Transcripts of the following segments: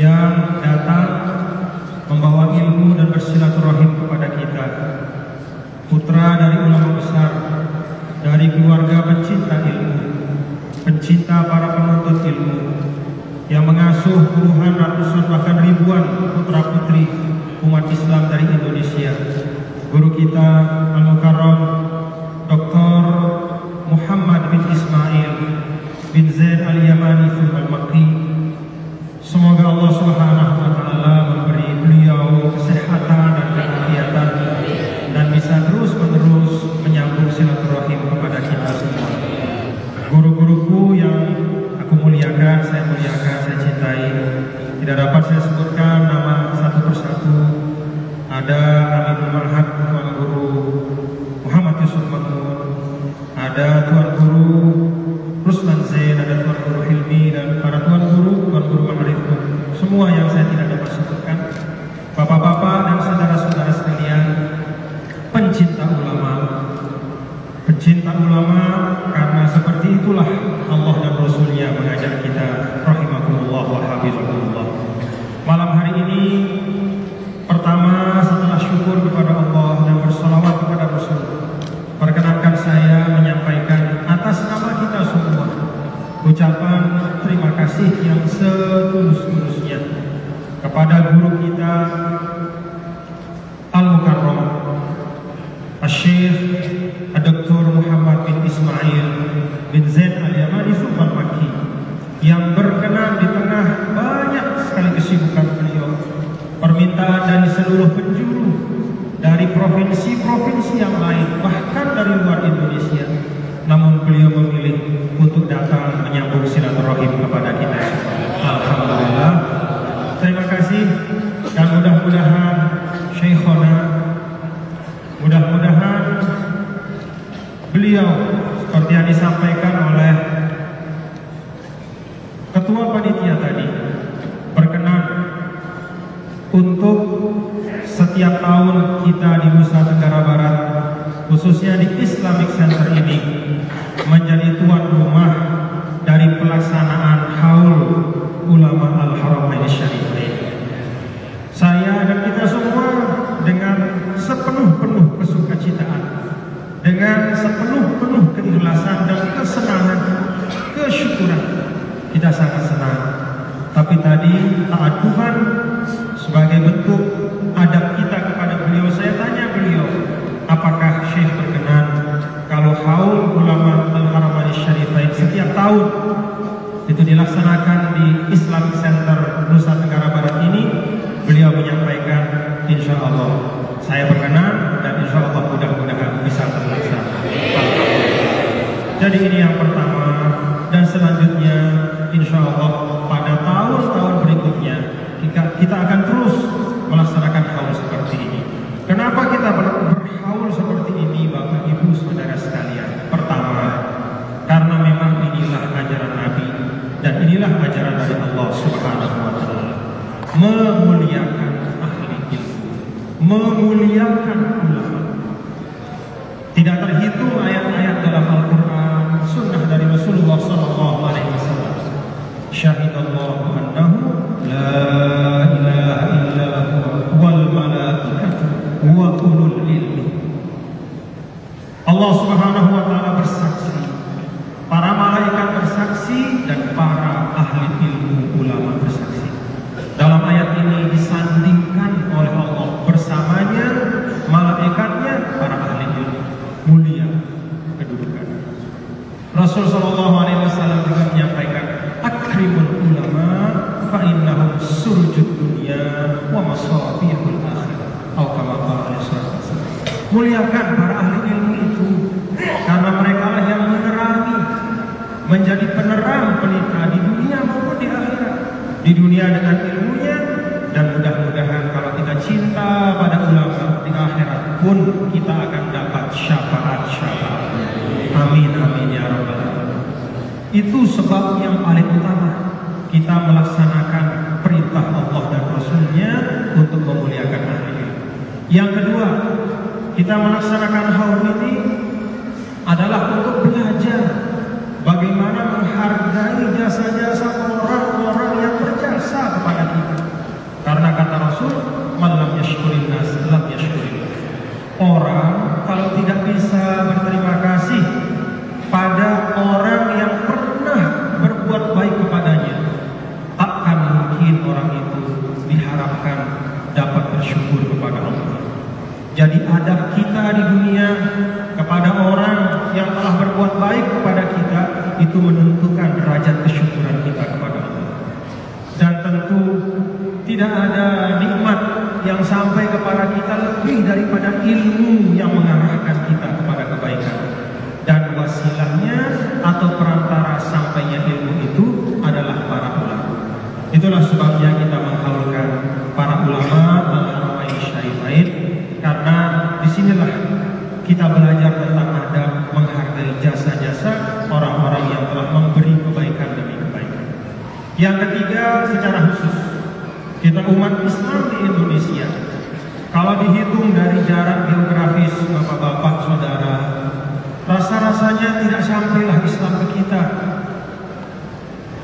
yang datang membawa ilmu dan bersilaturahim kepada kita, putra dari ulama besar, dari keluarga pencinta ilmu, pencinta para penuntut ilmu, yang mengasuh puluhan, ratusan, bahkan ribuan putra-putri umat Islam dari Indonesia. Guru kita Al-Mukarram Dr. Muhammad bin Ismail bin Zaid Al-Yamani Al-Makki. Semoga Allah Subhanahu wa Ta'ala memberi beliau kesehatan dan keafiatan dan bisa terus-menerus menyambung silaturahim kepada kita semua. Guru-guruku yang aku muliakan, saya cintai. Tidak dapat saya sebutkan nama satu persatu. Ada Amin Mahat, Tuan Guru Muhammad Yusuf Mahmud, ada Tuan Guru Rusman Zain, ada Tuan Guru Hilmi, dan para Tuan Guru Ma'arif, semua yang saya tidak dapat sebutkan. Bapak-bapak dan saudara-saudara sekalian, pencinta ulama, karena seperti itulah Allah dan Rasulnya mengajak kita, rahimakumullah wa hafizakumullah. Malam hari ini, pertama setelah syukur kepada Allah dan bersalawat kepada Rasul, perkenankan saya menyampaikan atas nama kita semua ucapan terima kasih yang setulus-tulusnya kepada guru kita Al-Mukarram Asy-Syaikh Dr. Muhammad bin Ismail bin Zaid Al-Yamani Al-Makki, yang berkenan di tengah banyak sekali kesibukan beliau, permintaan dari seluruh penjuru, dari provinsi-provinsi yang lain, bahkan dari luar Indonesia, namun beliau memilih untuk datang menyambung silaturahim kepada kita. Alhamdulillah, terima kasih, dan mudah-mudahan Syekhona, mudah-mudahan beliau seperti yang disampaikan oleh Ketua Panitia tadi, berkenan untuk setiap tahun kita di Nusa Tenggara Barat, khususnya di Islamic Center ini, menjadi tuan rumah dari pelaksanaan Haul Ulama Al-Haramain Syarifain. Saya dan kita semua dengan sepenuh-penuh kesukacitaan, dengan sepenuh-penuh keikhlasan dan kesenangan, kesyukuran, kita sangat senang. Tapi tadi taat Tuhan sebagai bentuk adab kita kepada beliau, saya tanya beliau, apakah Syekh berkenan kalau Haul Ulama Al-Haramain Syarifain setiap tahun itu dilaksanakan di Islamic Center Nusa Tenggara Barat ini? Beliau menyampaikan, insya Allah saya berkenan dan insya Allah mudah-mudahan bisa terlaksana. Jadi ini yang pertama, dan selanjutnya insya Allah pada tahun-tahun berikutnya kita akan terus melaksanakan haul seperti ini. Kenapa kita berhaul seperti ini, Bapak Ibu Saudara sekalian? Pertama, karena memang inilah ajaran Nabi dan inilah ajaran dari Allah Subhanahu wa Ta'ala, memuliakan ahli ilmu, memuliakan ulama. Tidak terhitung ayat-ayat dalam Al-Quran, sunnah dari Rasulullah SAW. Syahidallahu annahu la ilaha illa dan para ahli ilmu ulama bersaksi. Dalam ayat ini disandingkan oleh Allah bersamanya malaikatnya para ahli ilmu, mulia kedudukan. Rasul sallallahu alaihi wasallam juga menyampaikan, akrimul ulama fa innahum surujud dunya wa masabihul akhirah. Atau kama qala sallallahu alaihi wasallam. Muliakan para ahli ilmu itu karena mereka lah yang menerangi, menjadi penerang pelita di dunia maupun di akhirat. Di dunia dengan ilmunya, dan mudah-mudahan kalau kita cinta pada ulama, di akhirat pun kita akan dapat syafaat. Amin amin ya rabbal alamin. Itu sebab yang paling utama kita melaksanakan perintah Allah dan Rasulnya untuk memuliakan ahli ilmu. Yang kedua, kita melaksanakan hal ini adalah untuk belajar bagaimana menghargai jasa-jasa orang-orang yang berjasa kepada kita. Karena kata Rasul, man lam yashkurin nas lam yashkurillah. Orang kalau tidak bisa berterima kasih pada orang yang pernah berbuat baik kepadanya, akan mungkin orang itu diharapkan dapat bersyukur kepada Allah. Jadi adab kita di dunia kepada orang yang telah berbuat baik kepada kita itu menentukan derajat kesyukuran kita kepada Allah. Dan tentu tidak ada nikmat yang sampai kepada kita lebih daripada ilmu yang mengarahkan kita kepada kebaikan. Dan wasilahnya atau perantara sampainya ilmu itu adalah para ulama. Itulah sebabnya kita menghaulkan para ulama al-haramain syarifain, karena disinilah kita belajar tentang adab menghargai jasa-jasa orang-orang yang telah memberi kebaikan demi kebaikan. Yang ketiga, secara khusus kita umat Islam di Indonesia, kalau dihitung dari jarak geografis bapak-bapak saudara, rasa-rasanya tidak sampailah Islam ke kita.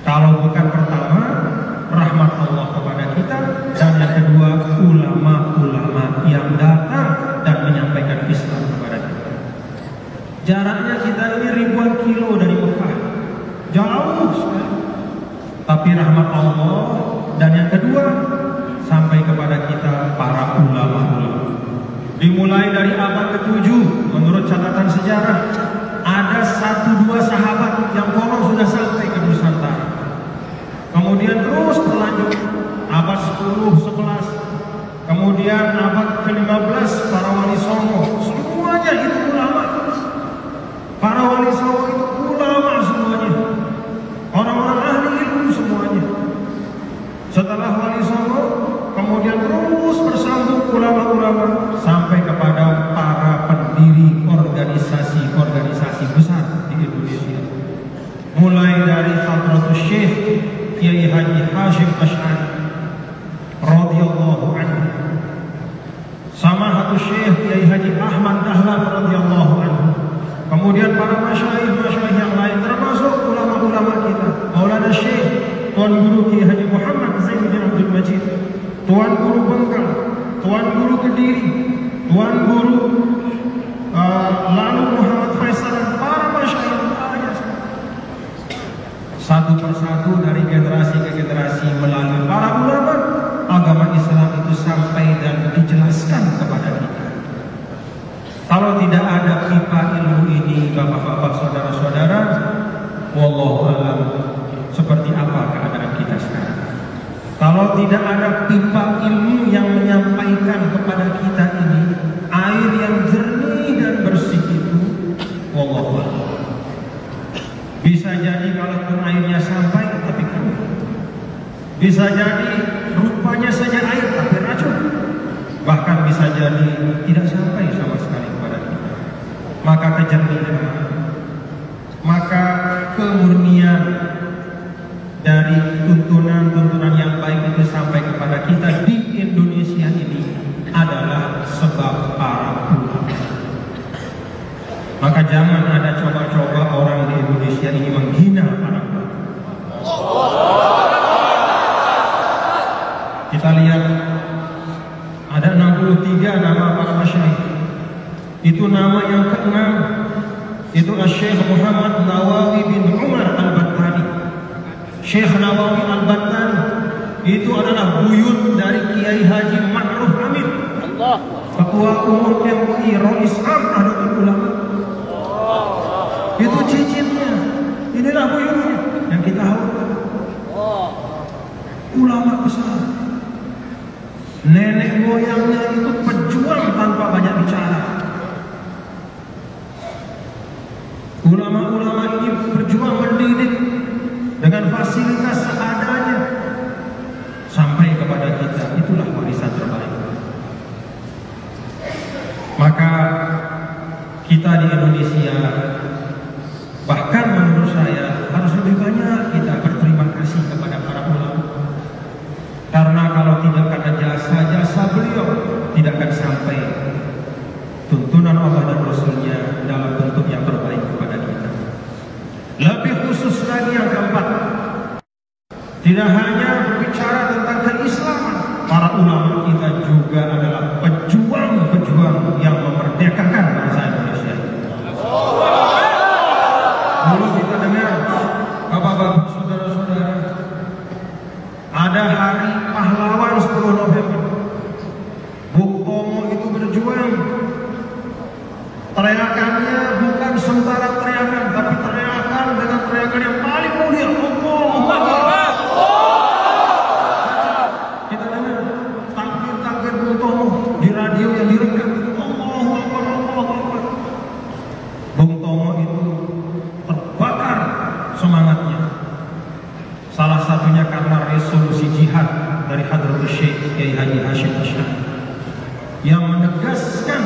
Kalau bukan pertama rahmat Allah kepada kita, dan yang kedua ulama-ulama yang datang dan menyampaikan Islam kepada kita. Jaraknya kita ini ribuan kilo dari Mekah, jauh sekali. Tapi rahmat Allah, dan yang kedua sampai kepada kita para ulama-ulama. Dimulai dari abad ke-7, menurut catatan sejarah ada 1-2 sahabat yang konon sudah sampai ke Nusantara. Kemudian terus berlanjut abad 10, 11, kemudian abad ke-15 para wali songo, semuanya itu ulama. Para wali songo itu ulama semuanya, orang-orang ahli ilmu semuanya. Setelah wali songo, kemudian terus bersambung ulama-ulama sampai kepada para pendiri organisasi-organisasi besar di Indonesia. Mulai dari Hadratus Syekh Kiai Haji Hashim Asy'ari radhiyallahu anhu, Samahatus Syekh Kiai Haji Ahmad Dahlan radhiyallahu anhu, kemudian para masyayikh yang lain termasuk ulama-ulama kita, Maulana Syekh Tuan Guru Kiai Haji Muhammad Zainuddin Abdul Majid, Tuan Guru Bengkal, Tuan Guru Kediri, Tuan Guru lalu Muhammad Faisal, dan para masyayikh lainnya. Satu persatu dari generasi ke generasi melalui para ulama, agama Islam itu sampai dan dijelaskan kepada kita. Kalau tidak ada pipa ilmu ini, bapak-bapak, saudara-saudara, wallahu a'lam, seperti apa keadaan kita sekarang. Kalau tidak ada pipa ilmu yang menyampaikan kepada kita ini air yang jernih dan bersih itu, wallahu a'lam. Bisa jadi kalaupun airnya sampai tapi keruh. Bisa jadi rupanya saja air tapi racun. Bahkan bisa jadi tidak sampai sama sekali kepada kita. Maka kejernihan, maka kemurnian dari tuntunan-tuntunan yang baik itu sampai kepada kita di Indonesia ini adalah sebab para ulama. Maka jangan ada coba-coba orang di Indonesia ini menghina para ulama. Kita lihat ada 63 nama para masyayikh. Itu nama yang ke-6 itu Syekh Muhammad Nawawi bin Umar Al-Battani. Syekh Nawawi Al-Bantani itu adalah buyut dari Kiai Haji Ma'ruf Amin, Ketua Umum MUI Rois Am Nahdlatul Ulama. Itu cicitnya, inilah buyutnya yang kita harapkan. Ulama besar, nenek moyangnya itu pejuang tanpa banyak bicara. Ulama-ulama ini berjuang mendidik dengan fasilitas seadanya sampai kepada kita. Itulah warisan terbaik. Maka kita di Indonesia, bahkan menurut saya, harus lebih banyak kita berterima kasih kepada para ulama. Karena kalau tidak ada jasa-jasa beliau, tidak akan sampai tuntunan Allah dan Rasulnya dalam bentuk yang terbaik kepada kita. Lebih khusus lagi yang keempat, tidak hanya berbicara tentang keislaman, para ulama kita juga adalah pejuang-pejuang yang memerdekakan bangsa Indonesia. Dulu kita dengar, bapak-bapak, saudara-saudara, ada hari pahlawan 10 November. Bung Tomo itu berjuang. Teriakannya bukan sembarang teriakan, tapi teriakan dengan teriakan yang paling mulia. Allahu Akbar. Kita dengar takbir-takbir Bung Tomo di radio yang direkam. Allahu Akbar, Allahu Akbar. Bung Tomo itu terbakar semangatnya. Salah satunya karena resolusi jihad dari Hadratus Syekh Kiai Haji Hashim Asy'ari yang menegaskan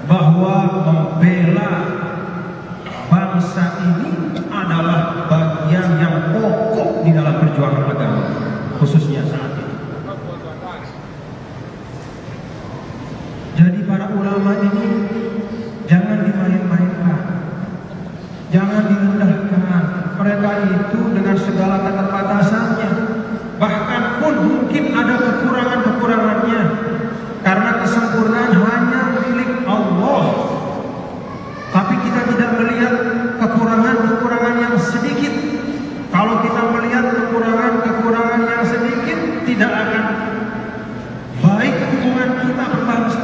bahwa membela bangsa ini adalah bagian yang pokok di dalam perjuangan agama, khususnya saat ini. Jadi para ulama ini jangan dimain-mainkan, jangan direndahkan. Mereka itu dengan segala keterbatasannya, bahkan pun mungkin ada kekurangan-kekurangannya, karena kesempurnaan hanya milik Allah. Tapi kita tidak melihat kekurangan-kekurangan yang sedikit. Kalau kita melihat kekurangan-kekurangan yang sedikit, tidak akan baik hubungan kita berbangsa.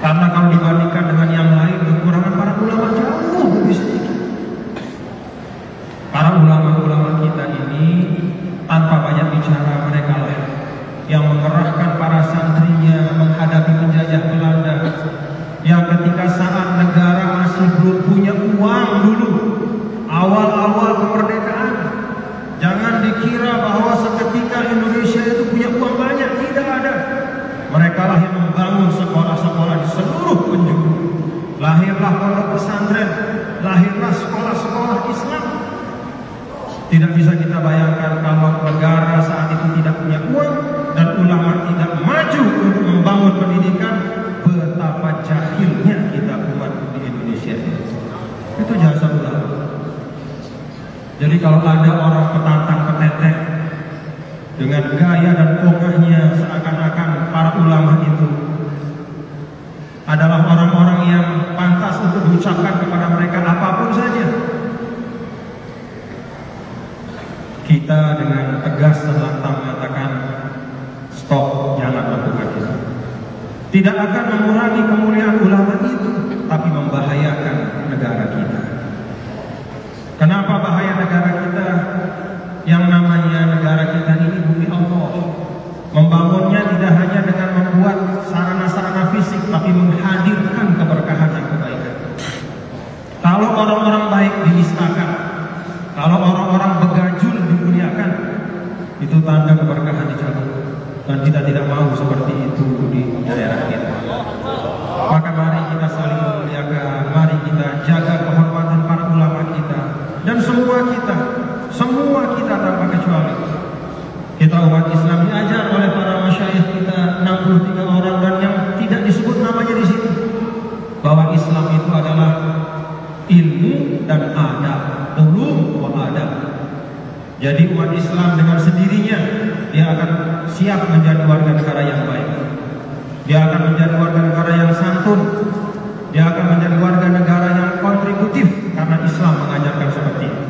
Karena kalau dibandingkan dengan yang lain, kekurangan para ulama jauh lebih sedikit. Para ulama-ulama kita ini tanpa banyak bicara, mereka lah yang mengerahkan para santrinya menghadapi penjajah Belanda, yang ketika saat negara masih belum punya uang dulu, awal-awal kemerdekaan. Jangan dikira bahwa seketika Indonesia itu punya uang banyak, tidak ada. Mereka lah yang membangun sekolah-sekolah di seluruh penjuru. Lahirlah pondok pesantren, lahirlah sekolah-sekolah Islam. Tidak bisa kita bayangkan kalau negara saat itu tidak punya uang dan ulama tidak maju untuk membangun pendidikan, betapa jahilnya kita umat di Indonesia. Itu jasa ulama. Jadi kalau ada orang petantang-petetek dengan gaya dan pokoknya seakan-akan para ulama itu adalah orang-orang yang pantas untuk diucapkan kepada mereka apapun saja, kita dengan tegas dan lantang mengatakan stop, jangan lakukan itu. Tidak akan mengurangi kemuliaan ulama itu, tapi membahayakan negara kita. Kenapa bahaya negara kita? Yang namanya negara kita ini bumi Allah. Membangunnya tidak hanya dengan membuat sarana-sarana fisik, tapi menghadirkan keberkahan dan kebaikan. Kalau orang-orang baik dinistakan, kalau orang-orang begajul dimuliakan, itu tanda keberkahan dicabut. Dan kita tidak mau seperti itu di daerah kita. Maka mari kita saling memuliakan, mari kita jaga kehormatan para ulama kita dan semua kita tanpa kecuali. Kita umat Islam diajar oleh para masyayikh kita 63 orang, dan yang tidak disebut namanya di sini, bahwa Islam itu adalah ilmu dan adab, ulum wa adab. Jadi umat Islam dengan sendirinya dia akan siap menjadi warga negara yang baik. Dia akan menjadi warga negara yang santun. Dia akan menjadi warga negara yang kontributif, karena Islam mengajarkan seperti itu.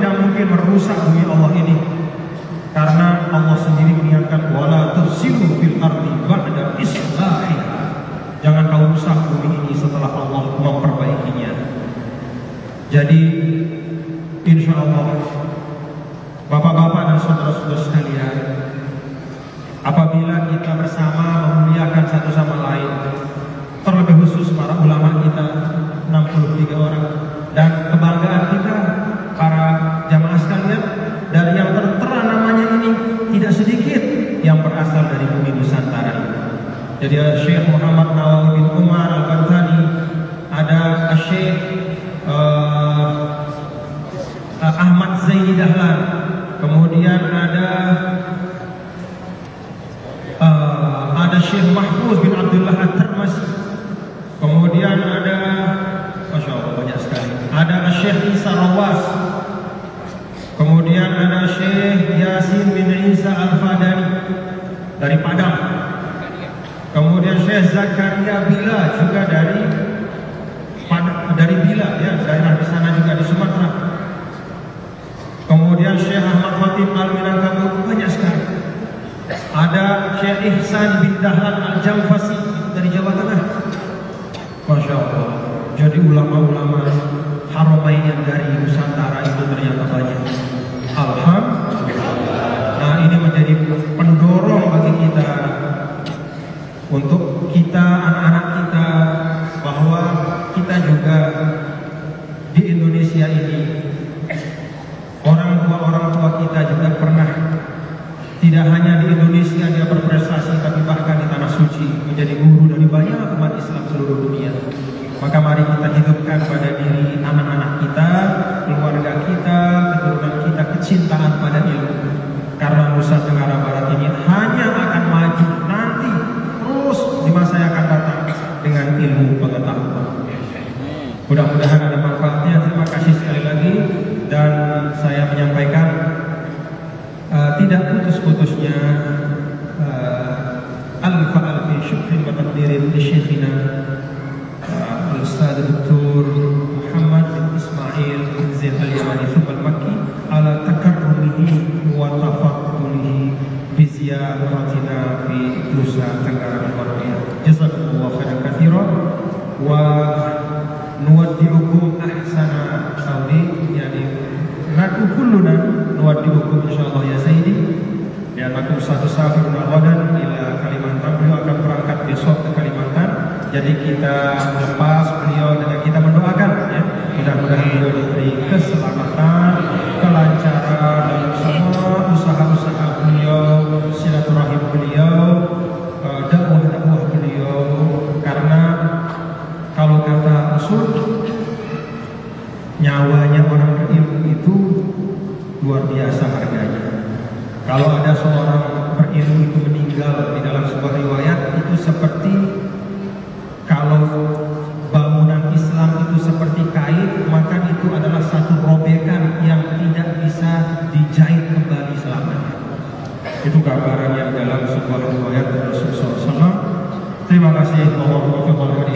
tidak mungkin merusak bumi Allah ini, karena Allah sendiri mengingatkan wala tufsidu fil ardi ba'da islahiha. Jangan kau rusak bumi ini setelah Allah memperbaikinya. Jadi insya Allah bapak-bapak dan saudara-saudara sekalian, apabila kita bersama memuliakan satu sama lain, terlebih khusus para ulama kita 63 orang, dan kebanggaan kita para jamaah sekalian, dari yang tertera namanya ini tidak sedikit yang berasal dari bumi Nusantara ini. Jadi ada Syekh Muhammad Nawawi bin Umar Al-Bantani, ada Syekh Ahmad Zaini Dahlan, kemudian ada Syekh Mahfuz bin Abdullah At-Tirmidzi, kemudian ada, Masya Allah banyak sekali, ada Syekh Isa Rawas, kemudian ada Syekh Yasin bin Isa Al-Fadani dari Padang, kemudian Syekh Zakaria Bila juga dari Bila, ya, daerah di sana juga di Sumatera. Kemudian Syekh Ahmad Khatib Al-Minangkabau, banyak sekali. Ada Syekh Ihsan bin Dahlan Al-Jamfasi dari Jawa Tengah. Masya Allah. Jadi ulama-ulama Haramain yang dari Nusantara itu ternyata banyak. Alhamdulillah. Nah, ini menjadi pendorong bagi kita, untuk kita, anak-anak kita, bahwa kita juga di Indonesia ini, orang tua kita juga pernah, tidak hanya di Indonesia dia berprestasi, tapi bahkan di tanah suci menjadi guru dari banyak umat Islam seluruh dunia. Maka mari kita hidupkan pada diri anak-anak kita, keluarga kita, keturunan kita, kecintaan pada ilmu. Karena Nusa Tenggara Barat ini hanya akan maju nanti terus di masa yang akan datang dengan ilmu pengetahuan. Mudah-mudahan ada manfaatnya. Terima kasih sekali lagi, dan saya menyampaikan tidak putus-putusnya al-fa'al fi syukrin wa taqdirin li syekhina Al-Ustaz Dr. Muhammad bin Ismail bin Zaid Al-Yamani Al-Makki ala takarrumihi wa tafaddulihi bi ziyaratina fi Nusa Tenggara Barat. Jazakumullahu khairan katsiran wa nuwaddi'ukum ahsana saudi, yani naku kulluna nuwaddi'ukum insyaallah ya sayyidi, dan aku satu safirun al-wadan ila Kalimantan. Beliau akan berangkat besok ke Kalimantan, jadi kita lepas beliau dengan kita mendoakan, ya, mudah-mudahan beliau diberi keselamatan, kelancaran dalam semua usaha-usaha beliau, silaturahim beliau, dakwah-dakwah beliau. Karena kalau kata Rasul, nyawanya orang berilmu itu luar biasa harganya. Kalau ada seorang berilmu itu meninggal di dalam sebuah riwayat, itu seperti kalau bangunan Islam itu seperti kain, maka itu adalah satu robekan yang tidak bisa dijahit kembali selamanya. Itu gambaran yang dalam sebuah riwayat Rasulullah SAW. Terima kasih. Assalamualaikum warahmatullahi wabarakatuh.